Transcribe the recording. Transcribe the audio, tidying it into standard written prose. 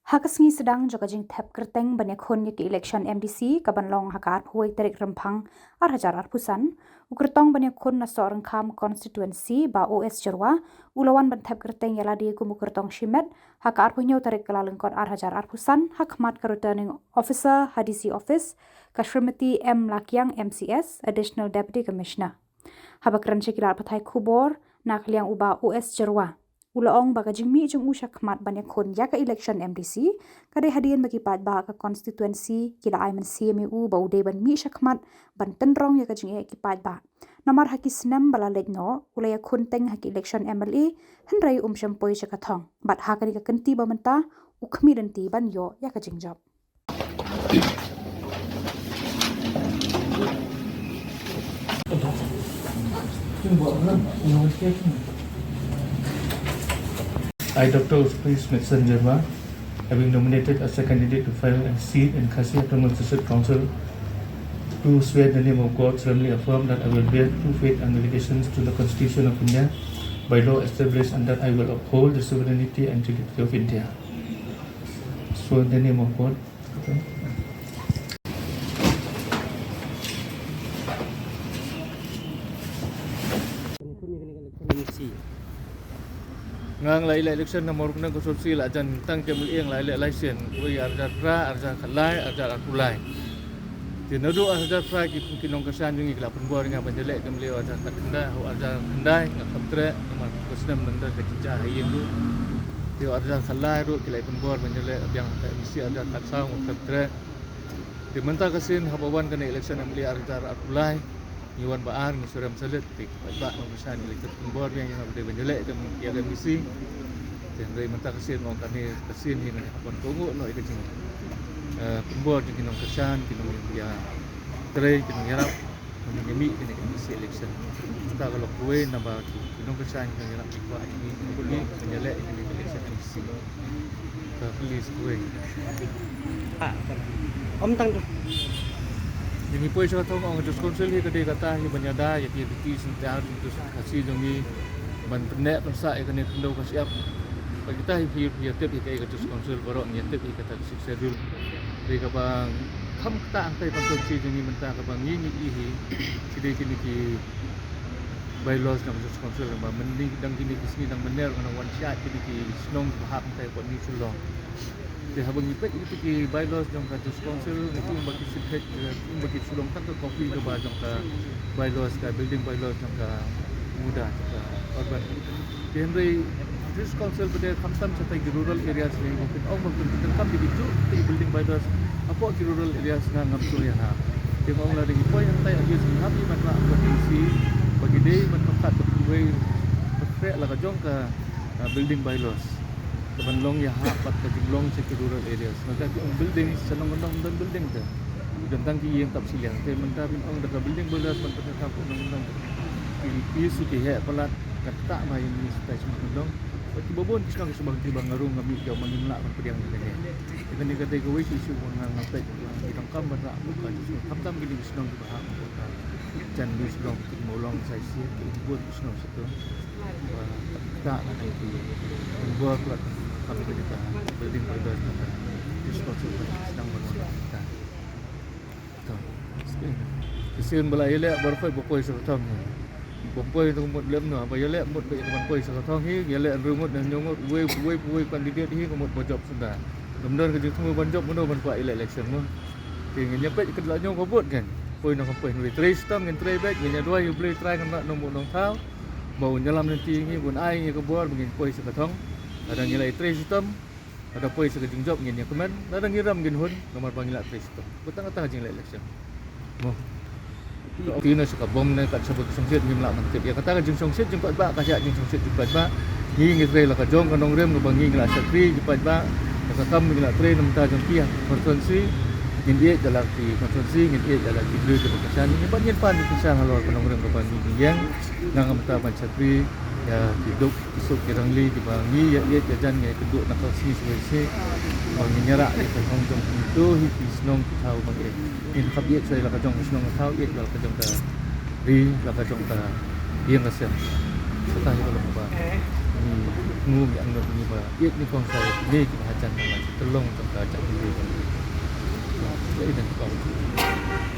Hakasngi sedang jokajing tap kerteng banyak kon yaki election MDC kabanlong hakar huai tarik rempang hajar arpusan ukertong banyak kon na seorang kam constituency ba OS Jerwa ulawan ban tap kerteng yala di kumu kertong shimet hakar punyau tarik kelalengkon hajar arpusan hakmat ka returning officer hadisi office Kashrimati M Lakyang MCS additional deputy commissioner habakran sekilar patai kubor nak liang uba OS Jerwa Ulaong baga jingmi jung usha khmat banyak kon ya ka election MDC kade hadian bagi pat ba ka constituency kila aiman CMU ba ude ban mi sha khmat ban tenrong ya ka jing ki pat ba namar haki snam bala letno ulaya kon teng haki election MLA henrai sham poi sha ka thong bat hakari ka kanti ba menta ukhmi ranti ban yo ya ka jing job I, Dr. Uspri Smithson Jerma, having nominated as a candidate to fill a seat in Khasi Autonomous District Council, do swear in the name of God, solemnly affirm that I will bear true faith and allegiance to the Constitution of India, by law established, and that I will uphold the sovereignty and integrity of India. So, in the name of God. Okay. Ngang lai election nomor kuna konsorsi la jan tang kemul eng lai license we arja pra arja khalai arja akulai tinadu arja pra ki kinong kasan yung ikla penbor nga banjele kemle arja takenda ho arja handai nga khatre nomor kusnam nanda kecinca hayin du ti arja khalai ru kilai penbor banjele yang ta misi arja taksang khatre ti menta kasin habawan kana election amli arja akulai Iwan Baan Suram Salit tik ba ng kasan elected penbor yang ada banjele dem ya misi dan dari menta kasin mo kani kasin hin kon tungo no ikajing penbor jing kinong kasan kinong ya tray kinong yarap mimi kini misi election kita kalau kue na ba kinong kasan kinong yarap ikwa ini kuli banjele ini election misi ka please kue om tang Jadi poi sa tong ang just council hi kadi kata hi banyada ya ki biti sintar itu kasi jongi ban pene persa ikane tendo kasi ap bagi kita hi tip hi ka just council baro ni tip hi kata schedule ri ka bang kham ta ang tai pang si jongi menta ka bang ngi hi kidi kini ki bylaws ng just council ba mending dang kini kisni dang mener kana one shot kidi ki snong bahak tai ko ni sulong Di habang ipet itu ki bylaws jong ka just council itu bagi sipet bagi sulong tak ke kopi ke ba jong ka bylaws ka building bylaws jong ka muda ka urban di henry just council pada kamsam sa tay rural areas ni mungkin mungkin kam di bitu ti building bylaws apo ki rural areas nga ngam surya ha di mo la ring poy ang tay ayus happy man ma provinsi bagi day man makat way pre la ka jong ka building bylaws Kabanlong ya hapat ka jinglong sa rural areas. Nagkaki ang building sa nang building ta. Gandang ki yang tap silang. Te mentapin ang daga building bolas man pagkatap nang isu ki he palat kata mai ni stage mandong. Pati bobon kisang subang tibang ngarung ngami ka manimla kan pediang ni. Ikan ni kata ko isu nang ngapet itang kam ba bukan. Kamtam gili sunong di bahang kota. Jan ni sunong molong sa siya ki buat sunong sa to. Tak nak itu. Buat kami kita building bylaws kita discuss sedang berlangsung kita. Kesin bala ile berfai bopoi sakatong. Bopoi tu mut lem no apa ile mut be teman poi sakatong hi ile rumut dan nyomot we kandidat hi ko mut bojop sudah. Kemudian ke semua banjop muno ban kwa ile election mo. Tingin nyepet ke la nyong kobot kan. Poi no poi no tray stam ngan tray back nya dua you play try kan nombor nong tau. Bau nyalam nanti hi bun ai ni ke bor begin poi sakatong. Ada nilai trace system, ada poi sekejing job ngin yang kemen, ada ngiram ngin hun nomor panggilan trace system. Betang-betang jing election. Mo. Tina suka bom na kat sebut songsit ngim la mantip. Ya kata jing songsit jing pat ba kasya jing songsit jing pat ba. Ngi ngi trail la ka jong kanong rem ko bangi ngila sakri jing pat ba. Ka kam ngila trail nam ta jong pia konstituensi ngin dia dalam di konstituensi ngin dia dalam di blue ke kasan ni ban ngin pan di kasan halor kanong rem ko bangi yang nang am ta ban sakri ya hidup isuk kirangli di bangi ya jajan ngai keduk nak kasi sese bangi nyerak di kong jong itu hi snong tau bangi in khabiet sai la ka jong snong tau it la ka jong ta ri la ka jong ta yang kasya sa tahi ko ba ngu mi ang ni ba it ni kong sai ni ki hajan tolong tak cak ni. Jadi dah kau.